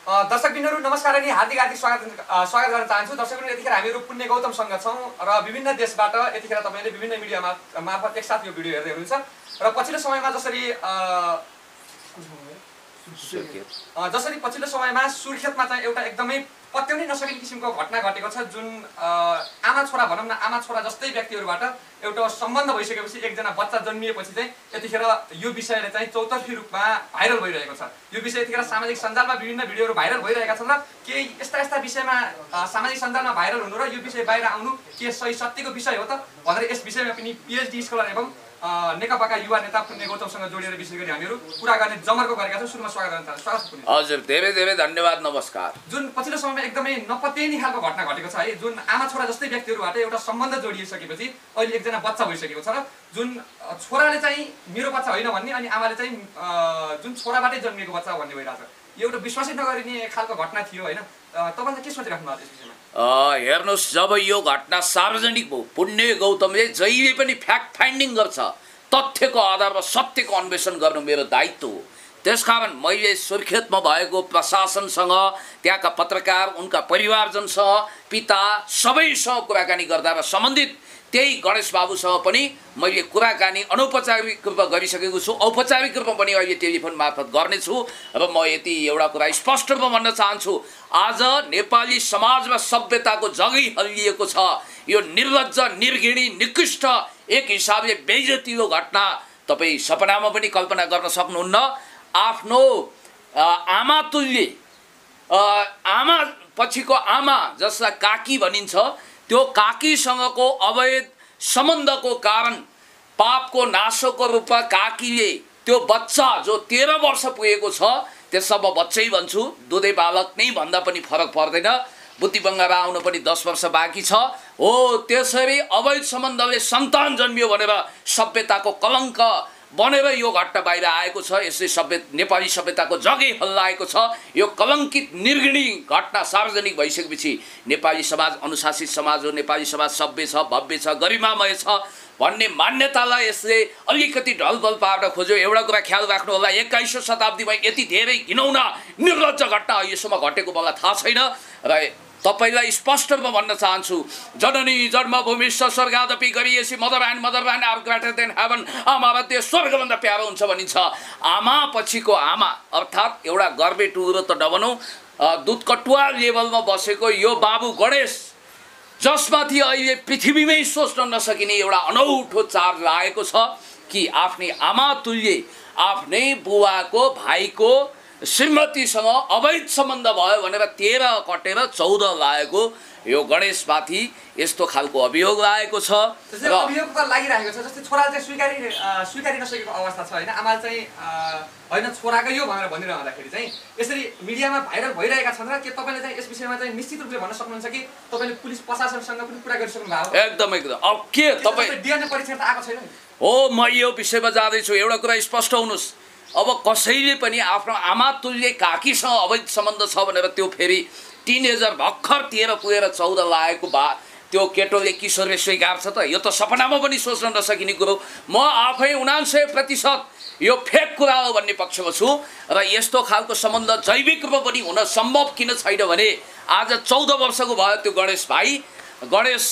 दर्शकबिनहरु नमस्कार अनि हार्दिक स्वागत गर्न चाहन्छु। दर्शकबिन यतिखेर हामीहरु पुण्य गौतमसँग छौं र विभिन्न देशबाट यतिखेर तपाईले विभिन्न मिडिया मार्फत एकसाथ यो भिडियो हेर्दै हुनुहुन्छ र पछिल्लो समयमा जसरी पछिल्लो समयमा सुर्खेतमा चाहिँ एउटा एकदमै पत्याउनै नसकिने किसिमको घटना घटेको छ, जुन आमा छोरा भनौं न, आमा छोरा जस्तै व्यक्तिहरुबाट एउटा सम्बन्ध भइसकेपछि एकजना बच्चा जन्मिएपछि चाहिँ यतिखेर यो विषयले चाहिँ चौतर्फी रूपमा भाइरल भइरहेको छ। यो विषय यतिखेर सामाजिक सञ्जालमा विभिन्न भिडियोहरु भाइरल भइरहेका छन् र केही यस्ता विषयमा सामाजिक सञ्जालमा भाइरल हुनु र यो विषय बाहिर आउनु के सही सत्यको विषय हो त भनेर यस विषयमा पनि पीएचडी स्कलर एवं नेकपाका युवा नेता पुण्य गौतमसँग जोडिएर विशेष गरी हामीहरु कुरा गर्ने जमर्को गरेका छौं। सुरुमा स्वागत गर्न चाहन्छु। स्वागत पुण्य। हजुर, धेरै धेरै धन्यवाद, नमस्कार। जुन पछिल्लो समयमा एकदमै नपत्याइने खालको घटना घटेको छ है, जुन आमा छोरा जस्तै व्यक्तिहरुबाट एउटा सम्बन्ध जोडिसकेपछि अहिले एकजना बच्चा भइसकेको छ र जुन छोराले चाहिँ मेरो बच्चा होइन भन्ने अनि आमाले चाहिँ जुन छोराबाटै जन्मिएको बच्चा भन्ने भइरहेछ। यो एउटा विश्वासै नगरिने खालको घटना थियो हैन। तपाईले के सोचिराख्नु भएको छ यस विषयमा? हेर्नुस्, जब यो घटना सार्वजनिक भयो, पुण्य गौतमले जहिले पनि फ्याक्ट फाइन्डिङ गर्छ, तथ्यको आधारमा सत्यको अन्वेषण गर्नु मेरो दायित्व हो। त्यसकारण मैले सुर्खेतमा भएको प्रशासनसँग, त्यहाँका पत्रकार, उनका परिवारजनसँग, पिता सबैसँग कुराकानी गर्दा र सम्बन्धित त्यही गणेश बाबुसँग पनि मैले कुराकानी अनौपचारिक रूपमा गरिसकेको छु। औपचारिक रूपमा पनि अहिले टेलिफोन मार्फत गर्नेछु र म यति एउटा कुरा स्पष्ट रूपमा भन्न चाहन्छु, आज नेपाली समाजमा सभ्यताको जगै हल्लिएको छ। यो निर्लज्ज, निर्घृणी, निकृष्ट, एक हिसाबले बेइज्जतीको घटना तपाईँ सपनामा पनि कल्पना गर्न सक्नुहुन्न। आफ्नो आमा तुल्य, आमा पछिको आमा जसलाई काकी भनिन्छ, त्यो काकीसँगको अवैध सम्बन्धको कारण पापको नाशोको रूपमा काकीले त्यो बच्चा जो 13 वर्ष पुगेको छ, त्यसमा म बच्चै भन्छु, दुधै बालक नै भन्दा पनि फरक पर्दैन, बुद्धिबङ्गार आउनु पनि 10 वर्ष बाँकी छ हो। त्यसरी अवैध सम्बन्धले सन्तान जन्मियो भनेर सभ्यताको कलङ्क बनेर यो घटना बाहिर आएको छ। यसले नेपाली सभ्यताको जगै हल्लाएको छ। यो कलङ्कित निर्घृणी घटना सार्वजनिक भइसकेपछि नेपाली समाज अनुशासित समाज हो, नेपाली समाज सभ्य छ, भव्य छ, गरिमामय छ भन्ने मान्यतालाई यसले अलिकति ढलबल पार्न खोज्यो। एउटा कुरा ख्याल राख्नु होला, 21औं शताब्दीमा यति धेरै घिनौना निर्लज्ज घटना अहिलेसम्म घटेको मलाई थाहा छैन र तपाईलाई स्पष्ट रूपमा भन्न चाहन्छु, जननी जन्मभूमिश्च स्वर्गादपि गरिएसी mother and are greater than heaven. आमा देश स्वर्गभन्दा प्यारो हुन्छ भनिन्छ। आमा पछिको आमा अर्थात् एउटा गर्बे टुरो त नभनौँ, दुध कटुवा लेभलमा बसेको यो बाबु गणेश, जसमाथि अहिले पृथ्वीमै सोच्न नसकिने एउटा अनौठो चार्ज लागेको छ कि आफ्नै आमा तुल्य, आफ्नै बुवाको भाइको श्रीमतीसँग अवैध सम्बन्ध भयो भनेर 13 कटेर 14 लागेको यो गणेशमाथि यस्तो खालको अभियोग लागेको छ र अभियोग त लागिरहेको छ। जस्तै छोराले चाहिँ स्वीकारी नसकेको अवस्था छ हैन, आमाले चाहिँ हैन छोराकै यो भनेर भनिरहँदाखेरि चाहिँ यसरी मिडियामा भाइरल भइरहेका छन् र के तपाईले चाहिँ यस विषयमा चाहिँ निश्चित रूपले भन्न सक्नुहुन्छ कि तपाईले पुलिस प्रशासनसँग पनि कुरा गरिसक्नु भएको? एकदम। अब के तपाई डिएनए परीक्षण त आएको छैन नि? हो, म यो विषयमा जाँदैछु। एउटा कुरा स्पष्ट हुनुस्, अब कसैले पनि आफ्नो आमा तुल्य काकीसँग अवैध सम्बन्ध छ भनेर त्यो फेरि टिनेजर भर्खर 13 पुगेर 14 लागेको त्यो केटोले किशोरले स्वीकार्छ त? यो त सपनामा पनि सोच्न नसकिने कुरो। म आफै 99% यो फेक कुरा हो भन्ने पक्षमा छु र यस्तो खालको सम्बन्ध जैविक रूपमा पनि हुन सम्भव किन छैन भने आज 14 वर्षको भयो त्यो गणेश भाइ। गणेश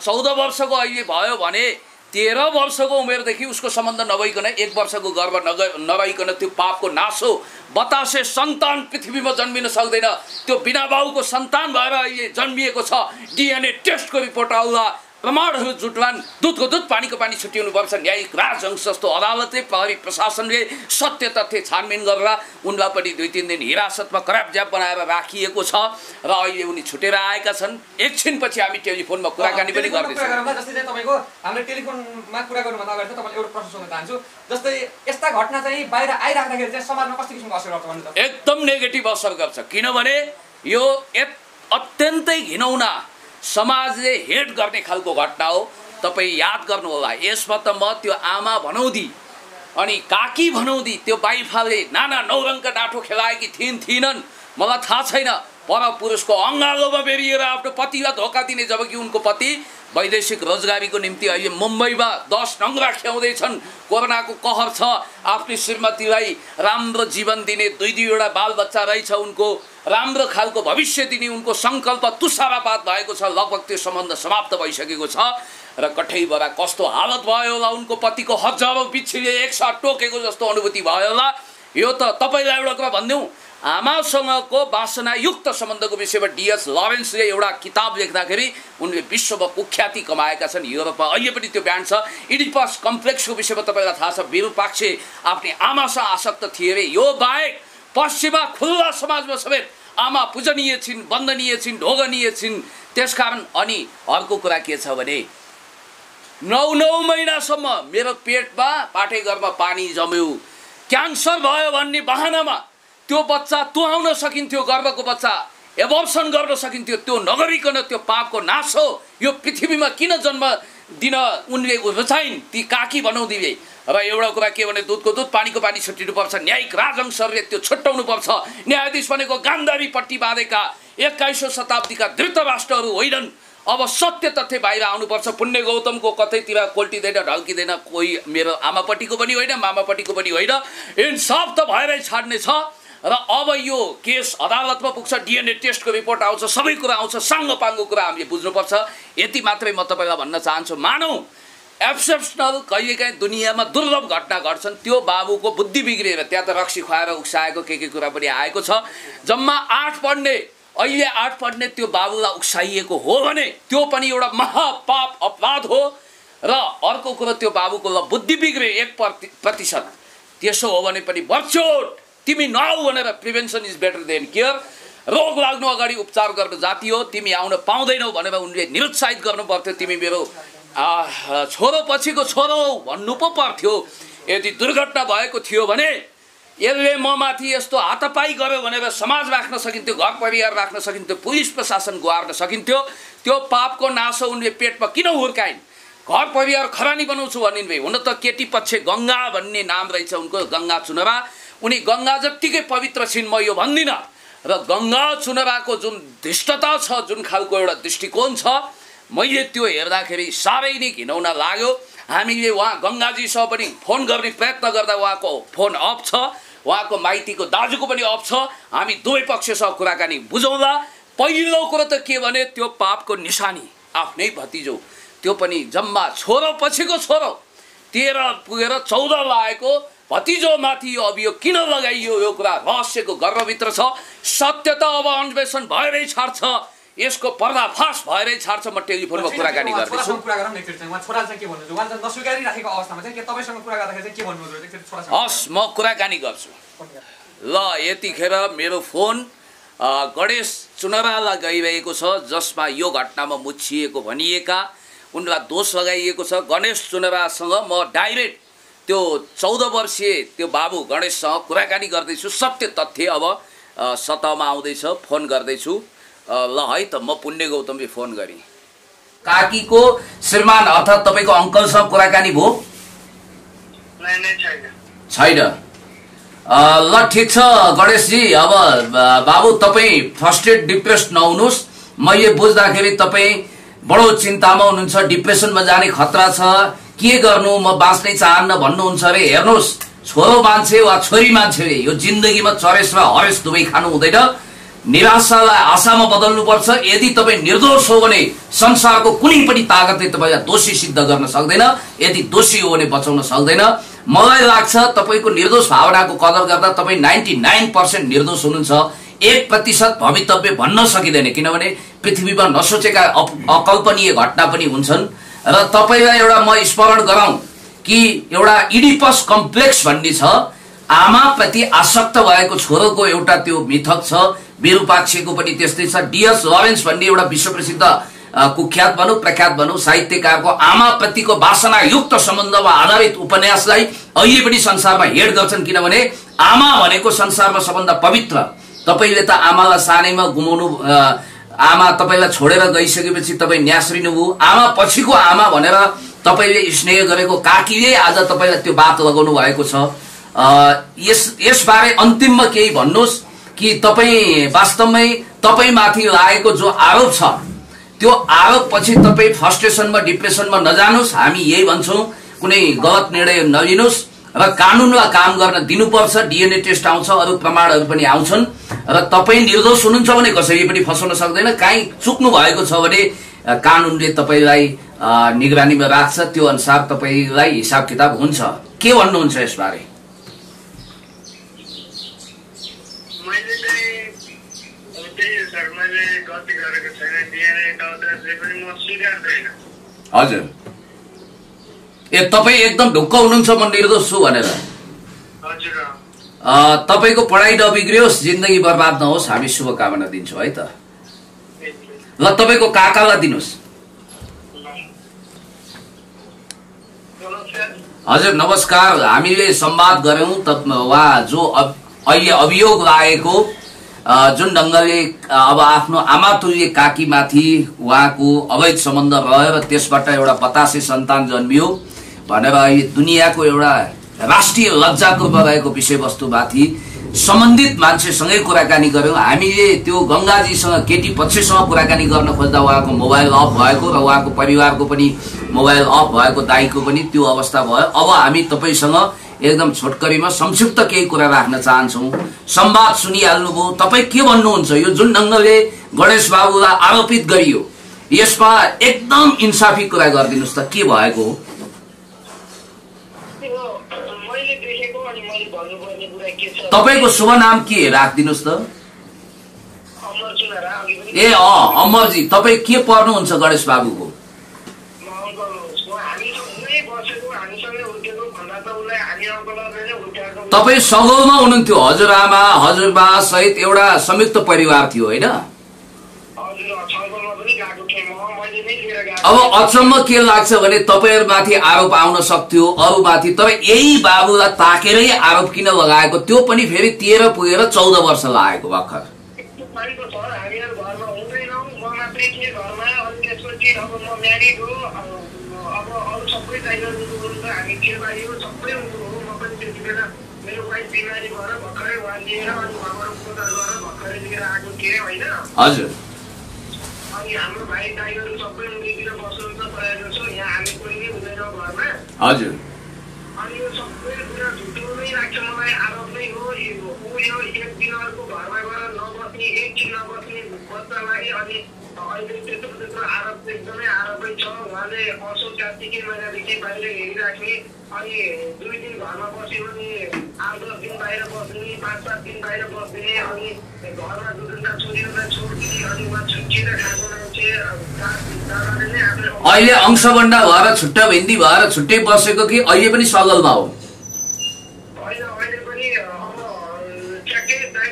14 वर्षको अहिले भयो भने 13 वर्षको उमेरदेखि उसको सम्बन्ध नभइकन 1 वर्षको गर्भ नरहिकन त्यो पापको नाशो बतासे सन्तान पृथ्वीमा जन्मिन सक्दैन। त्यो बिना बाउको सन्तान भएर अहिले जन्मिएको छ। डिएनए टेस्टको रिपोर्ट आउला, प्रमाणहरू जुटलान्, दुधको दुध पानीको पानी छुट्याउनुपर्छ। न्यायिक राजहंस जस्तो अदालतले, प्रहरी प्रशासनले सत्य तथ्य छानबिन गरेर उनलाई पनि 2-3 दिन हिरासतमा करापजाप बनाएर राखिएको छ र अहिले उनी छुटेर आएका छन्। एकछिनपछि हामी टेलिफोनमा कुराकानी पनि गर्दैछौँ। जस्तै चाहिँ तपाईको हामीले टेलिफोनमा कुरा गर्नुभन्दा अगाडि चाहिँ तपाईले एउटा प्रश्न सोध्न चाहन्छु। जस्तै यस्ता घटना चाहिँ बाहिर आइराख्दाखेरि चाहिँ समाजमा कस्तो किसिमको असर गर्छ भन्नु त? एकदम नेगेटिभ असर गर्छ, किनभने यो अत्यन्तै घिनौना समाजले हेट गर्ने खालको घटना हो। तपाईँ याद गर्नु होला, यसमा त म त्यो आमा भनौदी अनि काकी भनौदी त्यो बाइफाले नाना नौरङका डाँठो खेलाएकी थिइनन् मलाई थाहा छैन। परपुरुषको अङ्गालोमा बेरिएर आफ्नो पतिलाई धोका दिने, जबकि उनको पति वैदेशिक रोजगारीको निम्ति अहिले मुम्बईमा 10 नङ्ग्रा ख्याउँदैछन्। कोरोनाको कहर छ, आफ्नी श्रीमतीलाई राम्रो जीवन दिने 2-2 बालबच्चा रहेछ उनको राम्रो खालको भविष्य दिने उनको सङ्कल्प तुषारापात भएको छ। लगभग त्यो सम्बन्ध समाप्त भइसकेको छ र कठैबरा कस्तो हालत भयो होला, उनको पतिको हजारौँ बिच्छीले एकसाथ टोकेको जस्तो अनुभूति भयो होला। यो त तपाईँलाई एउटा कुरा भनिदिउँ, आमासँगको वासनायुक्त सम्बन्धको विषयमा DS लरेन्सले एउटा किताब लेख्दाखेरि उनले विश्वमा कुख्याति कमाएका छन्। युरोपमा अहिले पनि त्यो ब्यान्ड छ। इडिपस कम्प्लेक्सको विषयमा तपाईँलाई थाहा छ, विरूपाक्षी आफ्नै आमासँग आसक्त थिए रे। यो बाहेक पश्चिममा खुल्ला समाजमा समेत आमा पूजनीय छिन्, वन्दनीय छिन्, ढोगनीय छिन्। त्यसकारण अनि अर्को कुरा के छ भने 9 महिनासम्म मेरो पेटमा पाठेघरमा पानी जम्यो, क्यान्सर भयो भन्ने बहानामा त्यो बच्चा तुहाउन सकिन्थ्यो, गर्भको बच्चा एबर्सन गर्न सकिन्थ्यो। त्यो नगरिकन त्यो पापको नाश हो। यो पृथ्वीमा किन जन्म दिन उनले रुचाइन् ती काकी बनाउँदिए। र एउटा कुरा के भने दुधको दुध पानीको पानी छुट्टिनुपर्छ। न्यायिक राजवंशहरूले त्यो छुट्याउनु पर्छ। न्यायाधीश भनेको गान्धारी पट्टी बाँधेका 21औं शताब्दीका धृतराष्ट्रहरू होइनन्। अब सत्य तथ्य बाहिर आउनुपर्छ। पुण्य गौतमको कतैतिर कोल्टिँदैन ढल्किँदैन, कोही मेरो आमापट्टिको पनि होइन मामापट्टिको पनि होइन, इन्साफ त भएरै छाड्ने छ। र अब यो केस अदालतमा पुग्छ, DNA टेस्टको रिपोर्ट आउँछ, सबै कुरा आउँछ, साङ्गोपाङ्गो कुरा हामीले बुझ्नुपर्छ। यति मात्रै म तपाईँलाई भन्न चाहन्छु, मानौ एक्सेप्सनल कहिलेकाहीँ दुनियाँमा दुर्लभ घटना घट्छन्। त्यो बाबुको बुद्धि बिग्रिएर त्यहाँ त रक्सी खुवाएर उक्साएको के कुरा पनि आएको छ। जम्मा 8 पढ्ने, अहिले 8 पढ्ने त्यो बाबुलाई उक्साइएको हो भने त्यो पनि एउटा महापाप अपराध हो। र अर्को कुरो त्यो बाबुको बुद्धि बिग्रे 1%, त्यसो हो भने पनि बर्चोट तिमी नआऊ भनेर prevention is better than care. रोग लाग्नु अगाडि उपचार गर्न जाति हो। तिमी आउन पाउँदैनौ भनेर उनले निरुत्साहित गर्नु पर्थ्यो। तिमी मेरो छोरो पछिको छोरो भन्नु पो पर्थ्यो। यदि दुर्घटना भएको थियो भने यसले म माथि यस्तो हातपाई गर्यो भनेर समाज राख्न सकिन्थ्यो, घर परिवार राख्न सकिन्थ्यो, पुलिस प्रशासन गुहार्न सकिन्थ्यो। त्यो पापको नासो उनले पेटमा किन हुर्काइन्? घर परिवार खरानी बनाउँछु भनिन् भए। हुन त केटी पक्ष गङ्गा भन्ने नाम रहेछ उनको, गङ्गा चुनरा। उनी गङ्गा जत्तिकै पवित्र छिन्, म यो भन्दिनँ। र गङ्गा चुनराको जुन धृष्टता छ, जुन खालको एउटा दृष्टिकोण छ, मैले त्यो हेर्दाखेरि साह्रै नै घिनौना लाग्यो। हामीले उहाँ गङ्गाजीसँग पनि फोन गर्ने प्रयत्न गर्दा उहाँको फोन अफ छ, उहाँको माइतीको दाजुको पनि अफ छ। हामी दुवै पक्षसँग कुराकानी बुझौँला। पहिलो कुरो त के भने त्यो पापको निशानी आफ्नै भतिजो, त्यो पनि जम्मा छोरो पछिको छोरो 13 पुगेर 14 लागेको भतिजोमाथि यो अभियोग किन लगाइयो, यो कुरा रहस्यको गर्भभित्र छ। सत्य त अब अन्वेषण भएरै छाड्छ, यसको पर्दाफास भएरै छाड्छ। म टेलिफोनमा कुराकानी गर्दैछु। हस्, म कुराकानी गर्छु। ल, यतिखेर मेरो फोन गणेश चुनरालाई गइरहेको छ, जसमा यो घटनामा मुछिएको भनिएका उनलाई दोष लगाइएको छ। गणेश चुनरासँग म डाइरेक्ट त्यो 14 वर्षीय त्यो बाबु गणेशसँग कुराकानी गर्दैछु। सत्य तथ्य अब सतहमा आउँदैछ, फोन गर्दैछु। ल है त, म पुण्य गौतमले फोन गरेँ। काकीको श्रीमान अर्थात् तपाईँको अङ्कलसँग कुराकानी भयो? छैन। ल ठिक छ गणेशजी, अब बाबु तपाईँ फ्रस्ट्रेट डिप्रेस नहुनुहोस्। मैले बुझ्दाखेरि तपाईँ बडो चिन्तामा हुनुहुन्छ, डिप्रेसनमा जाने खतरा छ, के गर्नु, म बाँच्नै चाहन्न भन्नुहुन्छ अरे। हेर्नुहोस्, छोरो मान्छे वा छोरी मान्छेले यो जिन्दगीमा चरेस र हरेस दुवै खानु हुँदैन। निराशालाई आशामा बदल्नुपर्छ। यदि तपाईँ निर्दोष हो भने संसारको कुनै पनि ताकतले तपाईँलाई दोषी सिद्ध गर्न सक्दैन। यदि दोषी हो भने बचाउन सक्दैन। मलाई लाग्छ तपाईँको निर्दोष भावनाको कदर गर्दा तपाईँ 99% निर्दोष हुनुहुन्छ। 1% भवितव्य भन्न सकिँदैन, किनभने पृथ्वीमा नसोचेका अकल्पनीय घटना पनि हुन्छन्। र तपाईँलाई एउटा म स्मरण गराउँ कि एउटा इडिपस कम्प्लेक्स भन्ने छ, आमाप्रति आसक्त भएको छोरोको एउटा त्यो मिथक छ। विरूपाक्षीको पनि त्यस्तै छ। DS लरेन्स भन्ने एउटा विश्वप्रसिद्ध कुख्यात भनौँ प्रख्यात भनौँ साहित्यकारको आमाप्रतिको वासनायुक्त सम्बन्धमा आधारित उपन्यासलाई अहिले पनि संसारमा हेड गर्छन्, किनभने आमा भनेको संसारमा सबभन्दा पवित्र। तपाईँले त आमालाई सानैमा गुमाउनु, आमा तपाईँलाई छोडेर गइसकेपछि तपाईँ न्यास्रिनु भयो। आमा पछिको आमा भनेर तपाईँले स्नेह गरेको काकीले आज तपाईँलाई त्यो बात लगाउनु भएको छ। यसबारे अन्तिममा केही भन्नुहोस् कि तपाईँ वास्तवमै तपाईँमाथि लागेको जो आरोप छ त्यो आरोप पछि तपाईँ फ्रस्ट्रेसनमा डिप्रेसनमा नजानुहोस्। हामी यही भन्छौँ, कुनै गलत निर्णय नलिनुहोस्। र कानुनमा काम गर्न दिनुपर्छ। डिएनए टेस्ट आउँछ, अरू प्रमाणहरू पनि आउँछन् र तपाईँ निर्दोष हुनुहुन्छ भने कसैले पनि फसाउन सक्दैन। काहीँ चुक्नु भएको छ भने कानुनले तपाईँलाई निगरानीमा राख्छ, त्यो अनुसार तपाईँलाई हिसाब किताब हुन्छ। के भन्नुहुन्छ यसबारे? हजुर, तपाईँ एकदम ढुक्क हुनुहुन्छ म निर्दोष छु भनेर? तपाईँको पढाइ नबिग्रियोस्, जिन्दगी बर्बाद नहोस्, हामी शुभकामना दिन्छौँ है त। ल तपाईँको काकालाई दिनुहोस्। हजुर नमस्कार, हामीले संवाद गऱ्यौँ उहाँ जो अहिले अभियोग लागेको जुन ढङ्गले अब आफ्नो आमा तुल्य काकीमाथि उहाँको अवैध सम्बन्ध रह्यो र त्यसबाट एउटा बतासे सन्तान जन्मियो भनेर अहिले दुनियाँको एउटा राष्ट्रिय लज्जाको रहेको विषयवस्तुमाथि सम्बन्धित मान्छेसँगै कुराकानी गऱ्यौँ। हामीले त्यो गङ्गाजीसँग, केटी पक्षसँग कुराकानी गर्न खोज्दा उहाँको मोबाइल अफ भएको र उहाँको परिवारको पनि मोबाइल अफ भएको, दाइको पनि त्यो अवस्था भयो। अब हामी तपाईँसँग एकदम छोटकरीमा संक्षिप्त केही कुरा राख्न चाहन्छौँ। संवाद सुनिहाल्नुभयो, तपाईँ के भन्नुहुन्छ? यो जुन ढङ्गले गणेश बाबुलाई आरोपित गरियो यसमा एकदम इन्साफी कुरा गरिदिनुहोस् त, के भएको हो? तपाईँको शुभ नाम के राखिदिनुहोस् त? ए अमरजी, तपाईँ के पर्नुहुन्छ गणेश बाबुको? तपाईँ सगौमा हुनुहुन्थ्यो, हजुरआमा हजुरबा सहित एउटा संयुक्त परिवार थियो होइन? अब अचम्म के लाग्छ भने तपाईँहरूमाथि आरोप आउन सक्थ्यो अरूमाथि, तर यही बाबुलाई ताकेरै आरोप किन लगाएको? त्यो पनि फेरि 13 पुगेर 14 वर्ष लागेको भर्खर। हजुर, हाम्रो भाइ दाइहरू सबै उनीतिर बस्नुहुन्छ, पढाएको छ, यहाँ हामी कोही नै हुँदैन घरमा। हजुर, अनि यो सबै कुरा झुटो नै लाग्छ मलाई, आरोप नै हो। यो एक दिन अर्को घरमा गएर नबस्ने, एकछिन नबस्ने बच्चालाई, अनि अहिले त्यत्रो त्यत्रो आरोप एकदमै आरोपै छ। उहाँले असोज कार्तिकै महिनादेखि बाहिर हेरिराख्ने, अनि 2 दिन घरमा बस्यो भने 8-10 दिन बाहिर बस्ने, 5-7 दिन बाहिर बस्ने, अनि घरमा 2-2टा छोरीहरूलाई छोड्ने, अनि उहाँ छुट्टिएर खाएको मान्छे। अहिले अंशबन्डा भएर छुट्टा भिन्दी भएर छुट्टै बसेको कि अहिले पनि सगलमा हो? अहिले पनि अब ठ्याक्कै दाइ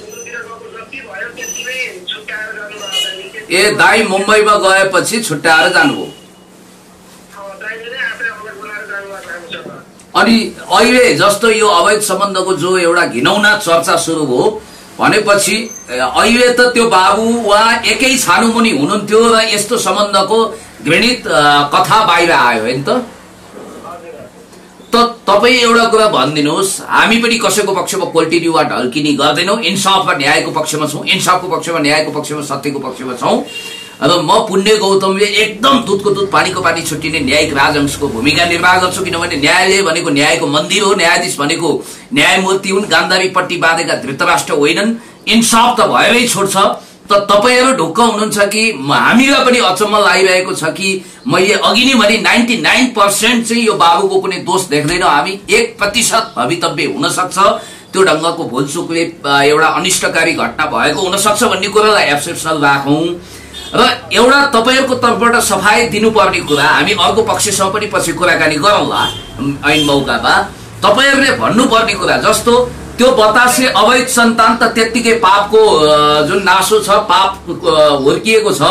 उनीतिर गएको जति भयो त्यति नै छुट्याएर जानुभयो। ए दाइ मुम्बईमा गएपछि छुट्याएर जानुभयो? अनि अहिले जस्तो यो अवैध सम्बन्धको जो एउटा घिनौना चर्चा सुरु भयो भनेपछि अहिले त त्यो बाबु उहाँ एकै छानुमुनि हुनुहुन्थ्यो र यस्तो सम्बन्धको घृणित कथा बाहिर आयो होइन त? तपाईँ एउटा कुरा भनिदिनुहोस्, हामी पनि कसैको पक्षमा कोल्टिनी वा ढल्किनी गर्दैनौँ, इन्साफ वा न्यायको पक्षमा छौँ, इन्साफको पक्षमा, न्यायको पक्षमा, सत्यको पक्षमा छौँ। र म पुण्य गौतमले एकदम दुधको दुध पानीको पानी छुट्टिने न्यायिक राजहंसको भूमिका निर्वाह गर्छु, किनभने न्यायालय भनेको न्यायको मन्दिर हो, न्यायाधीश भनेको न्यायमूर्ति हुन्, गान्धारी पट्टी बाँधेका धृतराष्ट्र होइनन्। इन्साफ त भएरै छोड्छ। त तपाईँहरू ढुक्क हुनुहुन्छ कि हामीलाई पनि अचम्म लागिरहेको छ कि मैले अघि नै भने 99% चाहिँ यो बाबुको कुनै दोष देख्दैनौँ हामी, 1% भवितव्य हुन सक्छ, त्यो ढङ्गको भुलचुकले एउटा अनिष्टकारी घटना भएको हुन सक्छ भन्ने कुरालाई एक्सेप्सनल राखौँ। र एउटा तपाईँहरूको तर्फबाट सफाई दिनुपर्ने कुरा हामी अर्को पक्षसँग पनि पछि कुराकानी गरौँला ऐन मौकामा। तपाईँहरूले भन्नुपर्ने कुरा जस्तो त्यो बतासे अवैध सन्तान त त्यत्तिकै पापको जुन नासो छ, पाप हुर्किएको छ,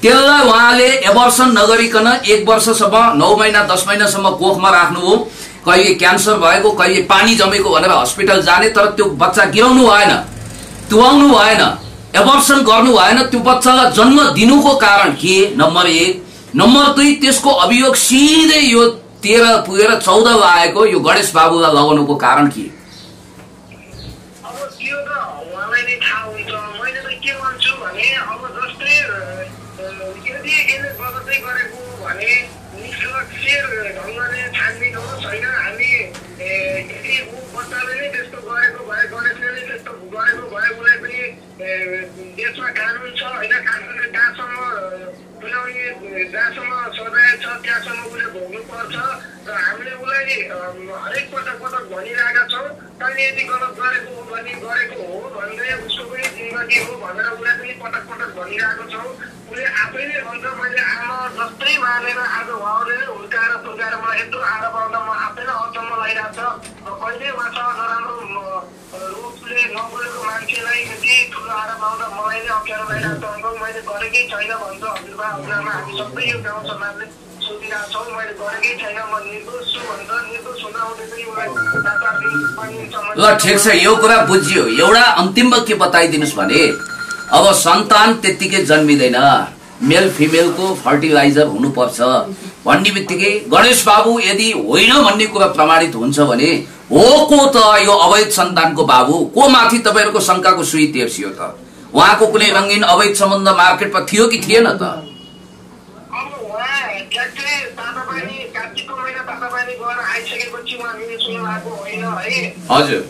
त्यसलाई उहाँले एबर्सन नगरिकन 1 वर्षसम्म 9 महिना 10 महिनासम्म कोखमा राख्नुभयो। कहिले क्यान्सर भएको, कहिले पानी जमेको भनेर हस्पिटल जाने, तर त्यो बच्चा गिराउनु भएन, तुवाउनु भएन, एबर्सन गर्नु भएन। त्यो बच्चालाई जन्म दिनुको कारण के? नम्बर 1। नम्बर 2, त्यसको अभियोग सिधै यो 13 पुगेर 14 लागेको यो गणेश बाबुलाई लगाउनुको कारण के? बच्चाले नै त्यस्तो गरेको भए गणेशले नै त्यस्तो गरेको भए उसलाई पनि देशमा कानुन छ होइन कानुनले जहाँसम्म सजाय छ त्यहाँसम्म उसले भोग्नुपर्छ र हामीले उसलाई हरेक पटक भनिरहेका छौँ तैँले यदि गलत गरेको हो भन्दै उसको पनि जिन्दगी हो भनेर उसलाई पनि पटक भनिरहेको छौँ। उसले आफैले भन्छ मैले आमा जस्तै मानेर आज उहाँले नै हुर्काएर फुर्काएर मलाई यत्रो आएर पाउँदा म आफैलाई अचम्म लागिरहेको छ। कहिले उहाँसँग नराम्रो रूपले नबोलेको मान्छेलाई यति ठुलो आएर पाउँदा मलाई नै अप्ठ्यारो लागिरहेको छ अङ्कल मैले गरेकै छैन भन्छ हजुरबा हजुरआमा हामी सबै यो गाउँ समाजले सोधिरहेको छौँ मैले गरेकै छैन म निर्दोष छु भन्छ। निर्दोष हुँदाहुँदै पनि उसलाई 7-8 दिन ल ठिक छ यो कुरा बुझियो। एउटा अन्तिममा के बताइदिनुहोस् भने अब सन्तान त्यत्तिकै जन्मिँदैन, मेल फिमेलको फर्टिलाइजर हुनुपर्छ भन्ने बित्तिकै गणेश बाबु यदि होइन भन्ने कुरा प्रमाणित हुन्छ भने हो को त यो अवैध सन्तानको बाबु को माथि तपाईँहरूको शङ्काको सुई तेर्सियो त? उहाँको कुनै रङ्गीन अवैध सम्बन्ध मार्केटमा थियो कि थिएन त? हजुर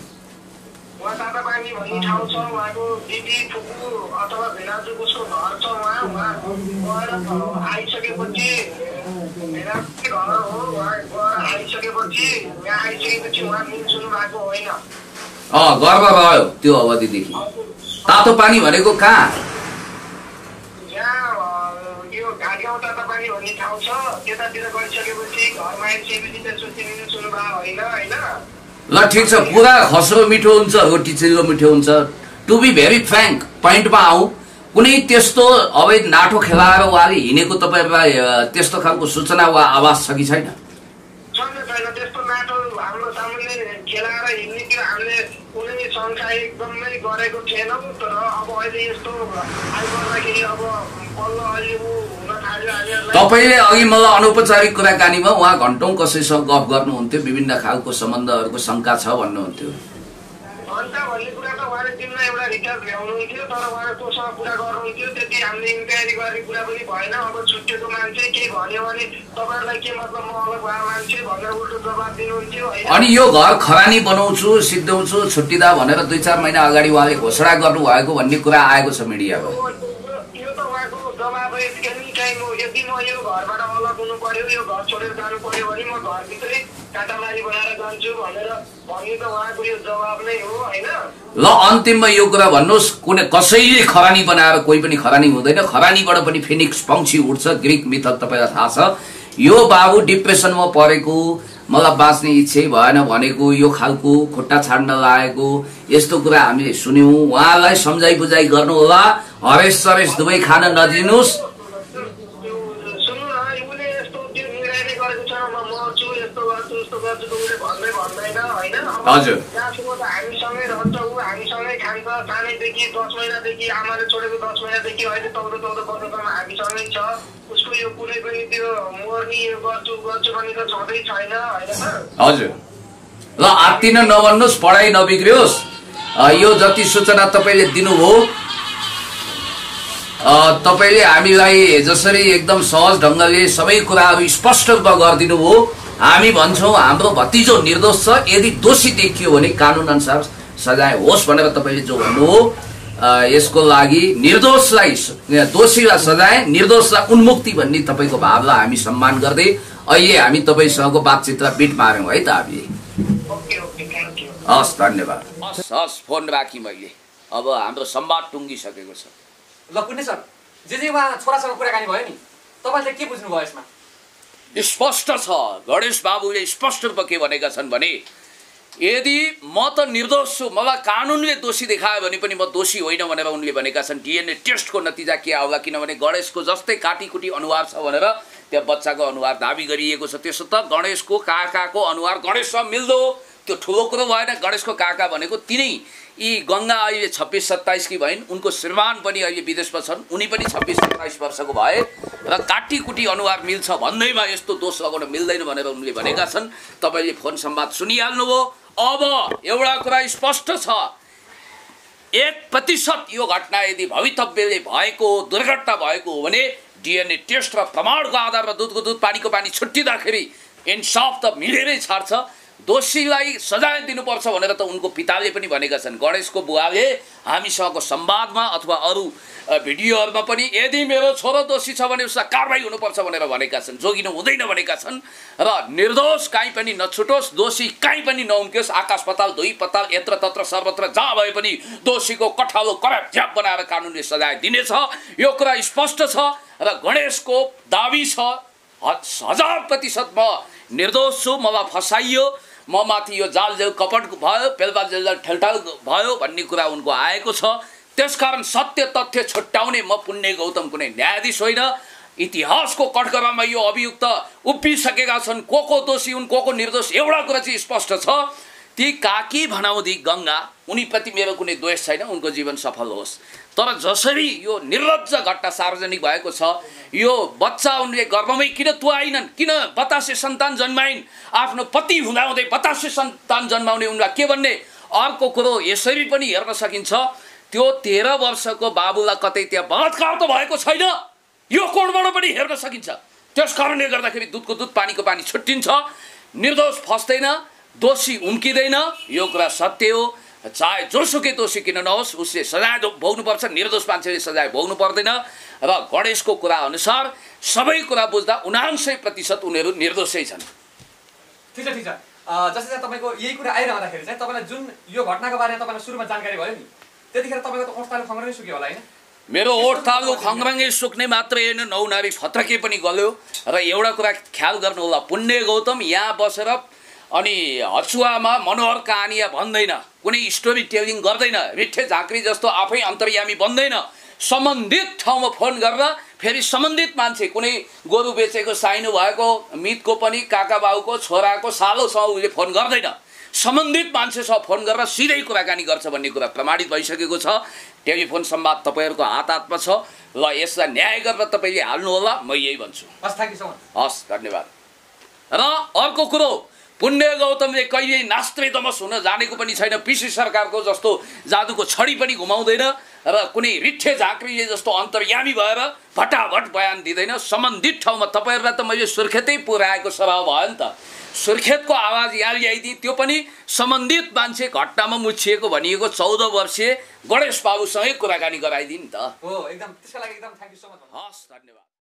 उहाँ तातापानी भन्ने ठाउँ छ, उहाँको दिदी फुपू अथवा भेनाजु उसको घर छ। उहाँ गएर आइसकेपछि भेनाजुकै घर हो, उहाँ गएर आइसकेपछि यहाँ आइसकेपछि उहाँ मिल्छुनु भएको होइन। गर्व रह्यो त्यो अवधिदेखि। तातो पानी भनेको कहाँ? यहाँ यो घाटगाउँ तातापानी भन्ने ठाउँ छ, त्यतातिर गइसकेपछि घरमा आइसकेपछि त्यसपछि मिल्छुनु भएको होइन। ल ठिक छ, पुरा खस्रो मिठो हुन्छ, रोटी चिल्लो मिठो हुन्छ। टु बी भेरी फ्र्याङ्क पोइन्टमा आऊ, कुनै त्यस्तो अवैध नाटो खेलाएर उहाँले हिँडेको तपाईँलाई त्यस्तो खालको सूचना वा आवाज छ कि छैन? त्यस्तो नाटो हाम्रो सामुन्ने खेलाएर हिँड्नेतिर हामीले कुनै शङ्का एकदमै गरेको थिएनौँ। तर अब अहिले यस्तो आइपर्दाखेरि अब बल्ल अहिले ऊ हुन थाल्यो हामीहरूलाई। तपाईँले अघि मलाई अनौपचारिक कुराकानीमा उहाँ घन्टौँ कसैसँग गफ गर्नुहुन्थ्यो, विभिन्न खालको सम्बन्धहरूको शङ्का छ भन्नुहुन्थ्यो। घन्टा भन्ने कुरा त उहाँले दिनमा एउटा रिचार्ज ल्याउनुहुन्थ्यो, तर उहाँले कोसँग कुरा गर्नुहुन्थ्यो त्यति हामीले इन्क्वायरी गर्ने कुरा पनि भएन। अब छुट्टिएको मान्छे केही भन्यो भने तपाईँहरूलाई के मतलब म अलग भएर मान्छे भनेर उल्टो जवाब दिनुहुन्थ्यो। अनि यो घर खरानी बनाउँछु सिद्ध्याउँछु छुट्टिँदा भनेर 2-4 महिना अगाडि उहाँले घोषणा गर्नुभएको भन्ने कुरा आएको छ मिडियामा। यो त उहाँको जवाब एनी टाइम हो। यदि म यो घरबाट अलग हुनु पर्यो, यो घर छोडेर जानु पर्यो भने म घरभित्रै काटामारी बनाएर जान्छु भनेर भन्ने त उहाँको यो जवाब नै हो होइन। ल अन्तिममा यो कुरा भन्नुहोस्, कुनै कसैले खरानी बनाएर कोही पनि खरानी हुँदैन, खरानीबाट पनि फिनिक्स पंक्षी उठ्छ, ग्रिक मिथल तपाईँलाई थाहा छ। यो बाबु डिप्रेसनमा परेको, मलाई बाँच्ने इच्छै भएन भनेको, यो खालको खुट्टा छाड्न लागेको यस्तो कुरा हामीले सुन्यौँ। उहाँलाई सम्झाइ बुझाइ गर्नु होला, हरेस सरेस दुवै खान नदिनुहोस्। हजुर हामीसँगै रहन्छ ऊ, हामीसँगै खान्छ सानैदेखि 10 महिनादेखि आमाले छोडेको 10 महिनादेखि अहिले 14 वर्षसम्म हामीसँगै छ। उसको यो कुनै पनि त्यो मर्नी यो गर्छु भन्ने त छँदै छैन होइन। हजुर ल आत्तिन नभन्नुहोस्, पढाइ नबिग्रियोस्। यो जति सूचना तपाईँले दिनुभयो, तपाईँले हामीलाई जसरी एकदम सहज ढङ्गले सबै कुराहरू स्पष्ट रूपमा गरिदिनु भयो। हामी भन्छौँ हाम्रो भतिजो निर्दोष छ, यदि दोषी देखियो भने कानुन अनुसार सजाय होस् भनेर तपाईँले जो भन्नुभयो, यसको लागि निर्दोषलाई दोषीलाई सजाय, निर्दोषलाई उन्मुक्ति भन्ने तपाईँको भावलाई हामी सम्मान गर्दै अहिले हामी तपाईँसँगको बातचितलाई बिट मार्यौँ है त हामीले। हस् धन्यवाद। हस् फोन राखेँ मैले। अब हाम्रो संवाद टुङ्गिसकेको छ। ल पुण्य सर, जे उहाँ छोरासँग कुराकानी भयो नि, तपाईँले के बुझ्नुभयो यसमा? स्पष्ट छ, गणेश बाबुले स्पष्ट रूपमा के भनेका छन् भने यदि म त निर्दोष छु, मलाई कानुनले दोषी देखायो भने पनि म दोषी होइन भनेर उनले भनेका छन्। डिएनए टेस्टको नतिजा के आउला, किनभने गणेशको जस्तै काटीकुटी अनुहार छ भनेर त्यहाँ बच्चाको अनुहार दाबी गरिएको छ। त्यसो त गणेशको काकाको अनुहार गणेशसँग मिल्दो, त्यो ठुलो कुरो भएन। गणेशको काका भनेको तिनै यी गङ्गा अहिले 26-27 की भइन्, उनको श्रीमान पनि अहिले विदेशमा छन्, उनी पनि 26-27 वर्षको भए र काटीकुटी अनुहार मिल्छ भन्दैमा यस्तो दोष लगाउन मिल्दैन भनेर उनले भनेका छन्। तपाईँले फोन संवाद सुनिहाल्नुभयो। अब एउटा कुरा स्पष्ट छ, 1% यो घटना यदि भवितव्यले भएको दुर्घटना भएको हो भने डिएनए टेस्ट र प्रमाणको आधारमा दुधको दुध पानीको पानी छुट्टिँदाखेरि इन्साफ त मिलेरै छाड्छ। दोषीलाई सजाय दिनुपर्छ भनेर त उनको पिताले पनि भनेका छन्। गणेशको बुवाले हामीसँगको संवादमा अथवा अरू भिडियोहरूमा पनि यदि मेरो छोरो दोषी छ भने उसलाई कारबाही हुनुपर्छ भनेर भनेका छन्, जोगिनु हुँदैन भनेका छन्। र निर्दोष काहीँ पनि नछुटोस्, दोषी काहीँ पनि नउम्कियोस्, आकाश पाताल दुई पाताल यत्र तत्र सर्वत्र जहाँ भए पनि दोषीको कठालो कराप बनाएर कानुनले सजाय दिनेछ, यो कुरा स्पष्ट छ। र गणेशको दाबी छ 1000% म निर्दोष छु, मलाई फसाइयो, म माथि यो जालजेल कपट भयो, पेल्पा जेल ठेलठाल भयो भन्ने कुरा उनको आएको छ। त्यसकारण सत्य तथ्य छुट्याउने म पुण्य गौतम कुनै न्यायाधीश होइन। इतिहासको कठघरामा यो अभियुक्त उभिसकेका छन्, को दोषी हुन् को निर्दोष एउटा कुरा चाहिँ स्पष्ट छ, ती काकी भनाउँदी गङ्गा उनीप्रति मेरो कुनै द्वेष छैन, उनको जीवन सफल होस्। तर जसरी यो निर्लज्ज घटना सार्वजनिक भएको छ, यो बच्चा उनले गर्भमै किन तुहाइनन्, किन बतासे सन्तान जन्माइन्, आफ्नो पति हुँदाहुँदै बतासे सन्तान जन्माउने उनलाई के भन्ने। अर्को कुरो यसरी पनि हेर्न सकिन्छ, त्यो 13 वर्षको बाबुलाई कतै त्यहाँ बलात्कार त भएको छैन, यो कोणबाट पनि हेर्न सकिन्छ। त्यस कारणले गर्दाखेरि दुधको दुध पानीको पानी छुट्टिन्छ, निर्दोष फस्दैन, दोषी उम्किँदैन, यो कुरा सत्य हो। चाहे जोसुकै दोषी किन नहोस् उसले सजाय भोग्नुपर्छ, निर्दोष मान्छेले सजाय भोग्नु पर्दैन। र गणेशको कुरा अनुसार सबै कुरा बुझ्दा 79% उनीहरू निर्दोषै छन्। ठिक छ ठिक छ। जस्तै चाहिँ तपाईँको यही कुरा आइरहँदाखेरि चाहिँ तपाईँलाई जुन यो घटनाको बारेमा तपाईँलाई सुरुमा जानकारी भयो नि, त्यतिखेर तपाईँको त ओठ तालु खङ्ग्राङै सुक्यो होला होइन? मेरो ओठ तालु खङ्ग्राङै सुक्ने मात्रै होइन, 9 नारी फत्रके पनि गल्यो। र एउटा कुरा ख्याल गर्नु होला, पुण्य गौतम यहाँ बसेर अनि हचुवामा मनोहर कहानिया भन्दैन, कुनै स्टोरी टेलिङ गर्दैन, रिठे झाँक्री जस्तो आफै अन्तर्यामी बन्दैन। सम्बन्धित ठाउँमा फोन गरेर फेरि सम्बन्धित मान्छे, कुनै गोरु बेचेको साइनो भएको मितको पनि काका बाउको छोराको सालोसँग उसले फोन गर्दैन, सम्बन्धित मान्छेसँग फोन गरेर सिधै कुराकानी गर्छ भन्ने कुरा प्रमाणित भइसकेको छ। टेलिफोन संवाद तपाईँहरूको हातमा छ, ल यसलाई न्याय गरेर तपाईँले हाल्नु होला, म यही भन्छु। हस्, धन्यवाद। र अर्को कुरो, पुण्य गौतमले कहिले नास्त्रेदमस हुन जानेको पनि छैन, पिसी सरकारको जस्तो जादुको छडी पनि घुमाउँदैन र कुनै रिठे झाँक्रीले जस्तो अन्तर्यामी भएर भटाभट बयान दिँदैन। सम्बन्धित ठाउँमा तपाईँहरूलाई त मैले सुर्खेतै पुर्याएको सरह भयो नि त, सुर्खेतको आवाज यहाँ ल्याइदिएँ, त्यो पनि सम्बन्धित मान्छे घटनामा मुछिएको भनिएको 14 वर्षीय गणेश बाबुसँगै कुराकानी गराइदिए नि त। हो, एकदम त्यसका लागि एकदम थ्याङ्क यू सो मच। हस्, धन्यवाद।